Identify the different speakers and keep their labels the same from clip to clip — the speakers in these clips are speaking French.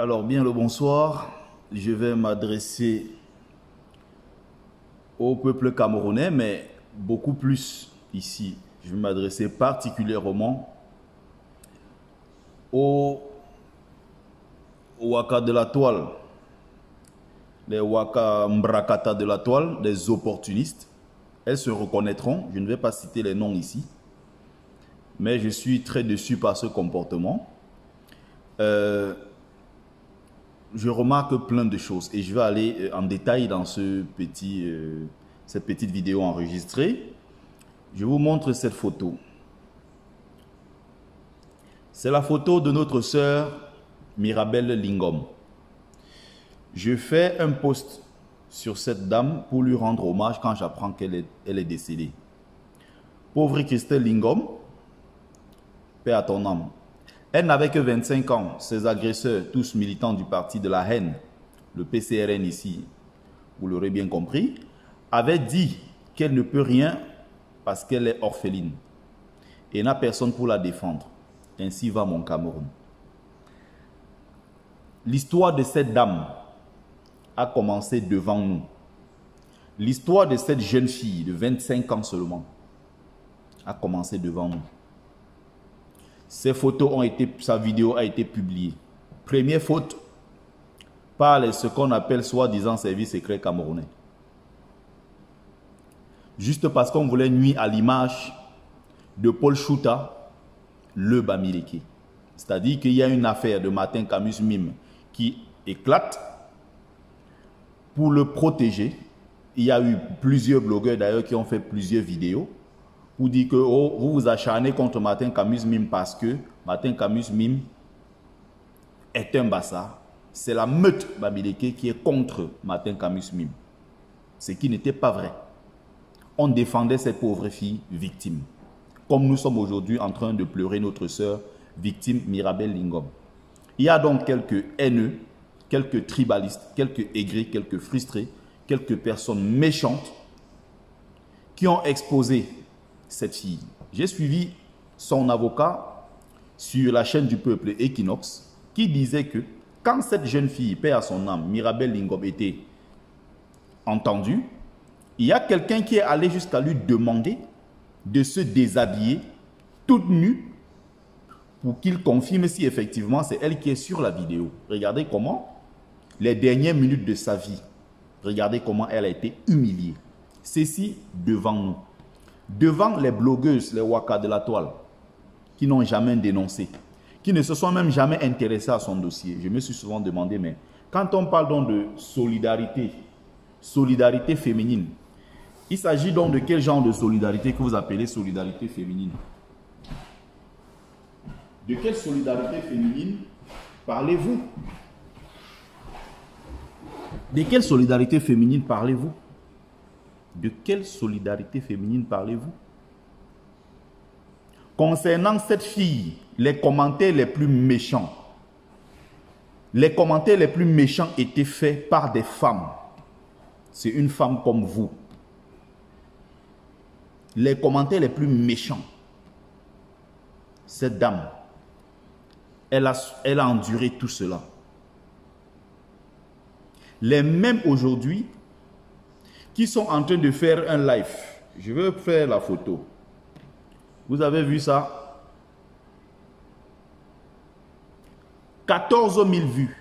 Speaker 1: Alors bien le bonsoir, je vais m'adresser au peuple camerounais, mais beaucoup plus ici. Je vais m'adresser particulièrement aux Waka de la toile, les Waka Mbrakata de la toile, les opportunistes. Elles se reconnaîtront, je ne vais pas citer les noms ici, mais je suis très déçu par ce comportement. Je remarque plein de choses et je vais aller en détail dans cette petite vidéo enregistrée. Je vous montre cette photo. C'est la photo de notre sœur Mirabel Lingom. Je fais un post sur cette dame pour lui rendre hommage quand j'apprends qu'elle est décédée. Pauvre Christelle Lingom, paix à ton âme. Elle n'avait que 25 ans. Ses agresseurs, tous militants du parti de la haine, le PCRN ici, vous l'aurez bien compris, avaient dit qu'elle ne peut rien parce qu'elle est orpheline et n'a personne pour la défendre. Ainsi va mon Cameroun. L'histoire de cette dame a commencé devant nous. L'histoire de cette jeune fille de 25 ans seulement a commencé devant nous. Ces photos ont été, sa vidéo a été publiée. Première faute par ce qu'on appelle soi-disant service secret camerounais. Juste parce qu'on voulait nuire à l'image de Paul Chouta, le Bamileke. C'est-à-dire qu'il y a une affaire de Martin Camus Mime qui éclate. Pour le protéger, il y a eu plusieurs blogueurs d'ailleurs qui ont fait plusieurs vidéos pour dire que oh, vous vous acharnez contre Martin Camus Mime parce que Martin Camus Mime est un bâtard. C'est la meute Bamileke qui est contre Martin Camus Mime. Ce qui n'était pas vrai. On défendait cette pauvre fille victime. Comme nous sommes aujourd'hui en train de pleurer notre sœur victime Mirabel Lingom. Il y a donc quelques haineux, quelques tribalistes, quelques aigris, quelques frustrés, quelques personnes méchantes qui ont exposé cette fille. J'ai suivi son avocat sur la chaîne du peuple Equinox qui disait que quand cette jeune fille, paix à son âme, Mirabel Lingom était entendue, il y a quelqu'un qui est allé jusqu'à lui demander de se déshabiller toute nue pour qu'il confirme si effectivement c'est elle qui est sur la vidéo. Regardez comment, les dernières minutes de sa vie, regardez comment elle a été humiliée. Ceci devant nous. Devant les blogueuses, les Waka de la toile, qui n'ont jamais dénoncé, qui ne se sont même jamais intéressés à son dossier. Je me suis souvent demandé, mais quand on parle donc de solidarité, solidarité féminine, il s'agit donc de quel genre de solidarité que vous appelez solidarité féminine? De quelle solidarité féminine parlez-vous? De quelle solidarité féminine parlez-vous? De quelle solidarité féminine parlez-vous? Concernant cette fille, les commentaires les plus méchants, étaient faits par des femmes. C'est une femme comme vous. Les commentaires les plus méchants. Cette dame, elle a enduré tout cela. Les mêmes aujourd'hui qui sont en train de faire un live. Je vais faire la photo. Vous avez vu ça? 14 000 vues.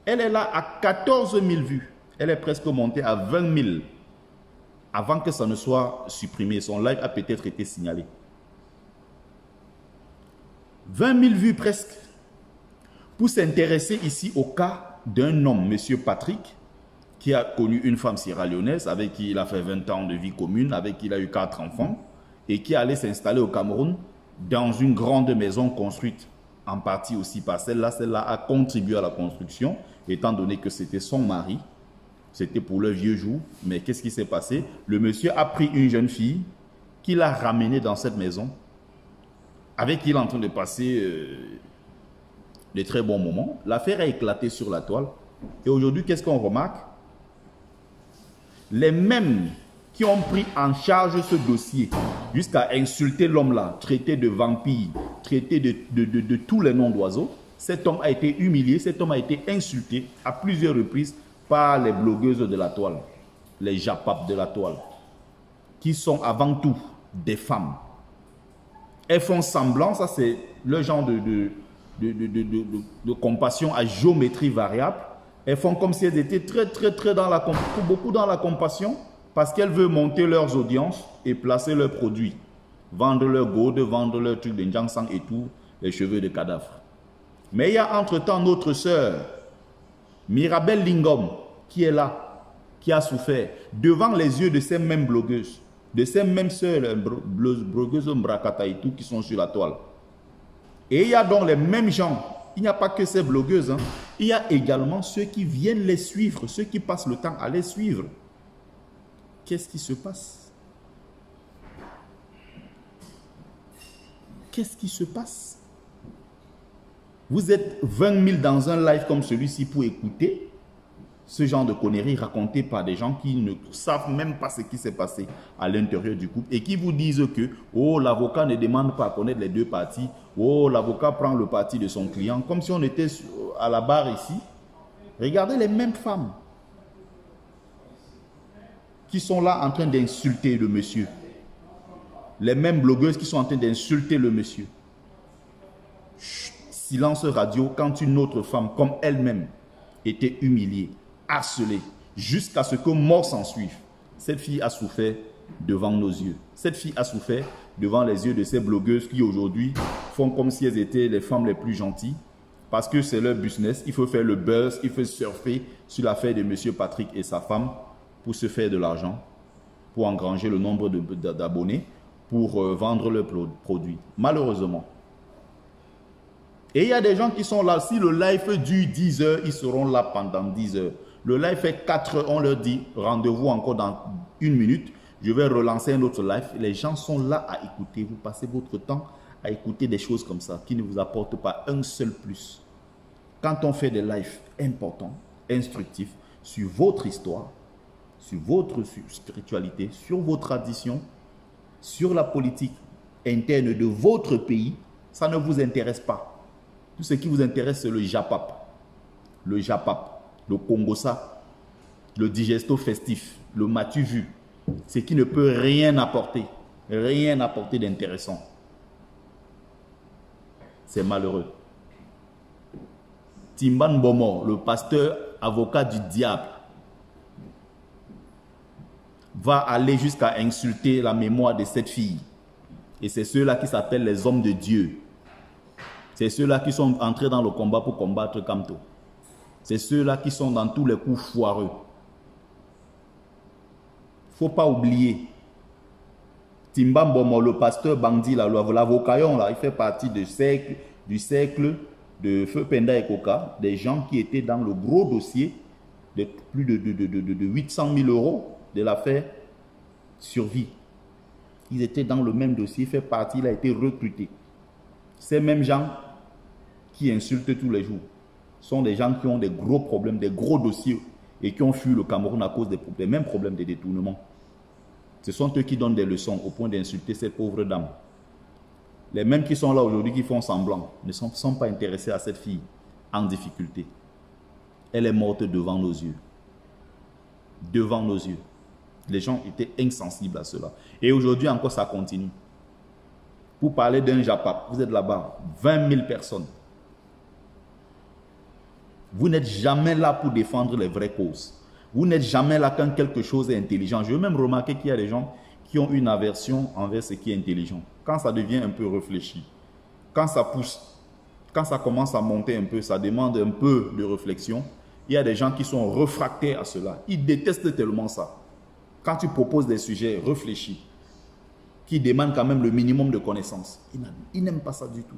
Speaker 1: Elle est là à 14 000 vues. Elle est presque montée à 20 000 avant que ça ne soit supprimé. Son live a peut-être été signalé. 20 000 vues presque. Pour s'intéresser ici au cas d'un homme, M. Patrick, qui a connu une femme sierra-léonaise avec qui il a fait 20 ans de vie commune, avec qui il a eu 4 enfants et qui allait s'installer au Cameroun dans une grande maison construite en partie aussi par celle-là. Celle-là a contribué à la construction étant donné que c'était son mari. C'était pour le vieux jour. Mais qu'est-ce qui s'est passé? Le monsieur a pris une jeune fille qu'il a ramenée dans cette maison avec qui il est en train de passer de très bons moments. L'affaire a éclaté sur la toile. Et aujourd'hui, qu'est-ce qu'on remarque? Les mêmes qui ont pris en charge ce dossier jusqu'à insulter l'homme là, traiter de vampire, traiter de tous les noms d'oiseaux, Cet homme a été humilié, cet homme a été insulté à plusieurs reprises par les blogueuses de la toile, les japap de la toile, qui sont avant tout des femmes. Elles font semblant, ça c'est le genre de compassion à géométrie variable. Elles font comme si elles étaient très beaucoup dans la compassion, parce qu'elles veulent monter leurs audiences et placer leurs produits. Vendre leurs gourdes, vendre leurs trucs de Njangsang et tout, les cheveux de cadavre. Mais il y a entre-temps notre sœur, Mirabel Lingom, qui est là, qui a souffert, devant les yeux de ces mêmes blogueuses, de ces mêmes sœurs blogueuses Mbrakata et tout, qui sont sur la toile. Et il y a donc les mêmes gens. Il n'y a pas que ces blogueuses. Hein. Il y a également ceux qui viennent les suivre, ceux qui passent le temps à les suivre. Qu'est-ce qui se passe? Qu'est-ce qui se passe? Vous êtes 20 000 dans un live comme celui-ci pour écouter ce genre de conneries racontées par des gens qui ne savent même pas ce qui s'est passé à l'intérieur du couple et qui vous disent que oh, l'avocat ne demande pas à connaître les deux parties, oh, l'avocat prend le parti de son client, comme si on était à la barre ici. Regardez les mêmes femmes qui sont là en train d'insulter le monsieur. Les mêmes blogueuses qui sont en train d'insulter le monsieur. Chut, silence radio quand une autre femme comme elle-même était humiliée, harcelée, jusqu'à ce que mort s'en suive. Cette fille a souffert devant nos yeux. Cette fille a souffert devant les yeux de ces blogueuses qui aujourd'hui font comme si elles étaient les femmes les plus gentilles parce que c'est leur business. Il faut faire le buzz, il faut surfer sur l'affaire de monsieur Patrick et sa femme pour se faire de l'argent, pour engranger le nombre d'abonnés, pour vendre leurs produits. Malheureusement. Et il y a des gens qui sont là. Si le live dure 10 heures, ils seront là pendant 10 heures. Le live fait 4 heures, on leur dit rendez-vous encore dans 1 minute. Je vais relancer un autre live. Les gens sont là à écouter. Vous passez votre temps à écouter des choses comme ça qui ne vous apportent pas un seul plus. Quand on fait des lives importants, instructifs, sur votre histoire, sur votre spiritualité, sur vos traditions, sur la politique interne de votre pays, ça ne vous intéresse pas. Tout ce qui vous intéresse, c'est le japap, le Congosa, le digesto festif, le matu vu, ce qui ne peut rien apporter d'intéressant. C'est malheureux. Timban Bomo, le pasteur avocat du diable, va aller jusqu'à insulter la mémoire de cette fille. Et c'est ceux-là qui s'appellent les hommes de Dieu. C'est ceux-là qui sont entrés dans le combat pour combattre Kamto. C'est ceux-là qui sont dans tous les coups foireux. Il ne faut pas oublier. Timbambomo, le pasteur Bandi, l'avocayon, il fait partie du cercle de Feu Penda et Koka, des gens qui étaient dans le gros dossier de plus de 800 000 euros de l'affaire Survie. Ils étaient dans le même dossier, il fait partie, il a été recruté. Ces mêmes gens qui insultent tous les jours sont des gens qui ont des gros problèmes, des gros dossiers et qui ont fui le Cameroun à cause des mêmes problèmes de détournement. Ce sont eux qui donnent des leçons au point d'insulter cette pauvre dame. Les mêmes qui sont là aujourd'hui, qui font semblant, ne sont pas intéressés à cette fille en difficulté. Elle est morte devant nos yeux. Devant nos yeux. Les gens étaient insensibles à cela. Et aujourd'hui encore, ça continue. Pour parler d'un Japap, vous êtes là-bas, 20 000 personnes. Vous n'êtes jamais là pour défendre les vraies causes. Vous n'êtes jamais là quand quelque chose est intelligent. Je veux même remarquer qu'il y a des gens qui ont une aversion envers ce qui est intelligent. Quand ça devient un peu réfléchi, quand ça pousse, quand ça commence à monter un peu, ça demande un peu de réflexion, il y a des gens qui sont réfractaires à cela. Ils détestent tellement ça. Quand tu proposes des sujets réfléchis, qui demandent quand même le minimum de connaissances, ils n'aiment pas ça du tout.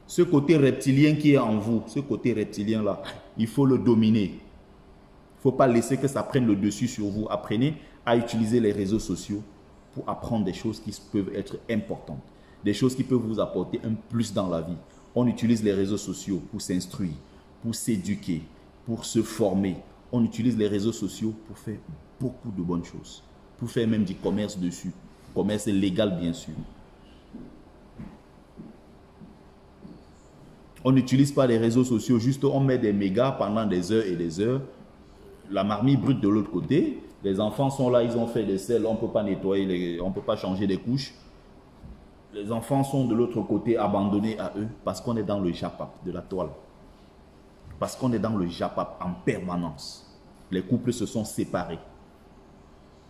Speaker 1: Ce côté reptilien qui est en vous, ce côté reptilien-là, il faut le dominer. Il ne faut pas laisser que ça prenne le dessus sur vous. Apprenez à utiliser les réseaux sociaux pour apprendre des choses qui peuvent être importantes, des choses qui peuvent vous apporter un plus dans la vie. On utilise les réseaux sociaux pour s'instruire, pour s'éduquer, pour se former. On utilise les réseaux sociaux pour faire beaucoup de bonnes choses, pour faire même du commerce dessus, commerce légal bien sûr. On n'utilise pas les réseaux sociaux, juste on met des mégas pendant des heures et des heures. La marmite brute de l'autre côté. Les enfants sont là, ils ont fait des selles, on ne peut pas nettoyer, on ne peut pas changer des couches. Les enfants sont de l'autre côté abandonnés à eux parce qu'on est dans le japap de la toile. Parce qu'on est dans le japap en permanence. Les couples se sont séparés.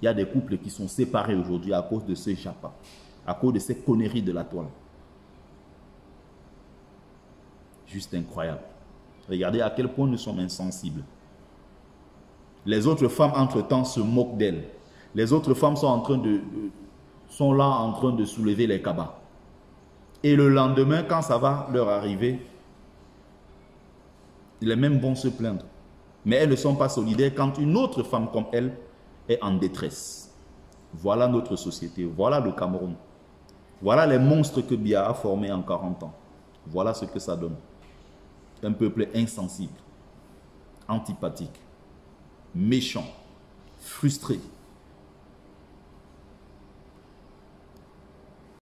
Speaker 1: Il y a des couples qui sont séparés aujourd'hui à cause de ce japap, à cause de ces conneries de la toile. Juste incroyable. Regardez à quel point nous sommes insensibles. Les autres femmes, entre-temps, se moquent d'elles. Les autres femmes sont là en train de soulever les cabas. Et le lendemain, quand ça va leur arriver, les mêmes vont se plaindre. Mais elles ne sont pas solidaires quand une autre femme comme elle est en détresse. Voilà notre société. Voilà le Cameroun. Voilà les monstres que Biya a formés en 40 ans. Voilà ce que ça donne. Un peuple insensible, antipathique, méchant, frustré.